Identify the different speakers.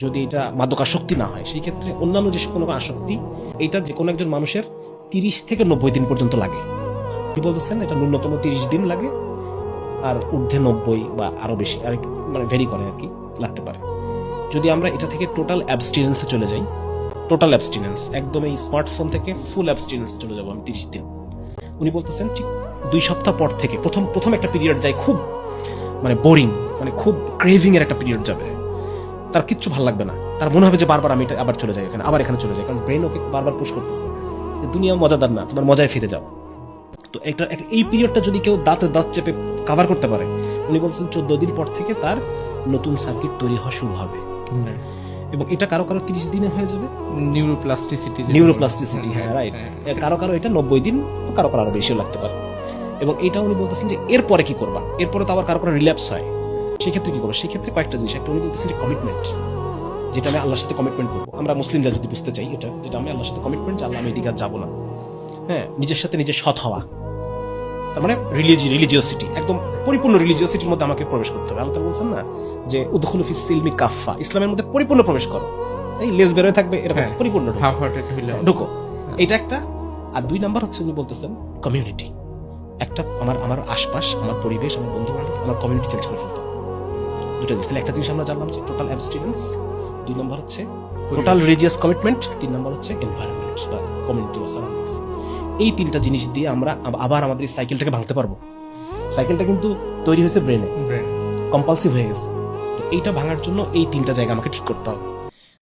Speaker 1: যদি এটা মাদকাসক্তি না হয়, সেই ক্ষেত্রে অন্যান্য যে কোনো আসক্তি, এটা যে কোনো একজন মানুষের 30 থেকে 90 দিন পর্যন্ত লাগে। কি বলতেছেন, এটা ন্যূনতম 30 দিন লাগে, আর ঊর্ধ্বে 90 বা আরো বেশি, আর মানে ভেরি করে আর কি, লাগতে পারে। যদি আমরা এটা থেকে টোটাল অ্যাবস্টিনেন্সে চলে যাই, টোটাল অ্যাবস্টিনেন্স, একদম এই স্মার্টফোন থেকে ফুল অ্যাবস্টিনেন্স চলে যাবো আমি 30 দিন। উনি বলতেছেন ঠিক 2 সপ্তাহ পর থেকে প্রথম একটা পিরিয়ড যায়, খুব মানে বোরিং, মানে খুব ক্রেভিং এর একটা পিরিয়ড যাবে, তার কিচ্ছু ভালো লাগবে না, তার মনে হবে যে বারবার আমি আবার চলে যাই এখানে, আবার এখানে চলে যাই, কারণ ব্রেন ওকে বারবার পুশ করতেছে যে দুনিয়া মজাদার না, তোমার মজায় ফিরে যাও। তো এই পিরিয়ডটা যদি কেউ দাঁতে দাঁত চেপে কাভার করতে পারে, উনি বলছেন 14 দিন পর থেকে তার নতুন সার্কিট তৈরি হওয়া শুরু হবে। এবং এটা কারো 30 দিনে হয়ে যাবে, নিউরোপ্লাস্টিসিটি, হ্যাঁ রাইট। কারো এটা 90 দিন, কারো আরো বেশিও লাগতে পারে। এবং এটা উনি বলতেছেন যে এরপরে কি করবা, এরপরে তো আবার কারো রিল্যাপস হয়, সেই ক্ষেত্রে কি করবো? সেই ক্ষেত্রে কয়েকটা জিনিস, একটা উনি বলতেছেন যে কমিটমেন্ট, যেটা আমি আল্লাহর সাথে কমিটমেন্ট করবো। আমরা মুসলিমরা যদি বুঝতে চাই এটা, যেটা আমি আল্লাহর সাথে কমিটমেন্ট, যে আল্লাহ আমি এদিকে আর যাবো না। হ্যাঁ, নিজের সাথে নিজে সৎ হওয়া, তার মানে রিলিজিওসিটি, একদম পরিপূর্ণ রিলিজিওসিটির মধ্যে আমাকে প্রবেশ করতে হবে। আল্লাহ বলছেন না যে উদখুলু ফিস সিলমি কাফা, ইসলামের মধ্যে পরিপূর্ণ প্রবেশ করো, এই লেজ বেরোয় থাকবে এরকম, পরিপূর্ণ ঢুকো, এটা একটা। আর 2 নাম্বার হচ্ছে উনি বলতেছেন কমিউনিটি, একটা আমার আশপাশ, আমার পরিবেশ, আমার বন্ধু বান্ধব, আমার কমিউনিটি চেঞ্জ করে ফেলতে। দুটো জিনিস, তাহলে একটা জিনিস আমরা জানলাম যে টোটাল অ্যাবস্টিনেন্স, 2 নাম্বার হচ্ছে টোটাল রিলিজিয়াস কমিটমেন্ট, 3 নাম্বার হচ্ছে এনভায়রনমেন্ট বা কমিউনিটি বা সারাউন্ডিংস। এই 3টা জিনিস দিয়ে আমরা আবার আমাদের এই সাইকেলটাকে ভাঙতে পারবো। সাইকেলটা কিন্তু তৈরি হয়েছে ব্রেনে, কম্পালসিভ হয়ে গেছে। তো এইটা ভাঙার জন্য এই 3টা জায়গা আমাকে ঠিক করতে হবে।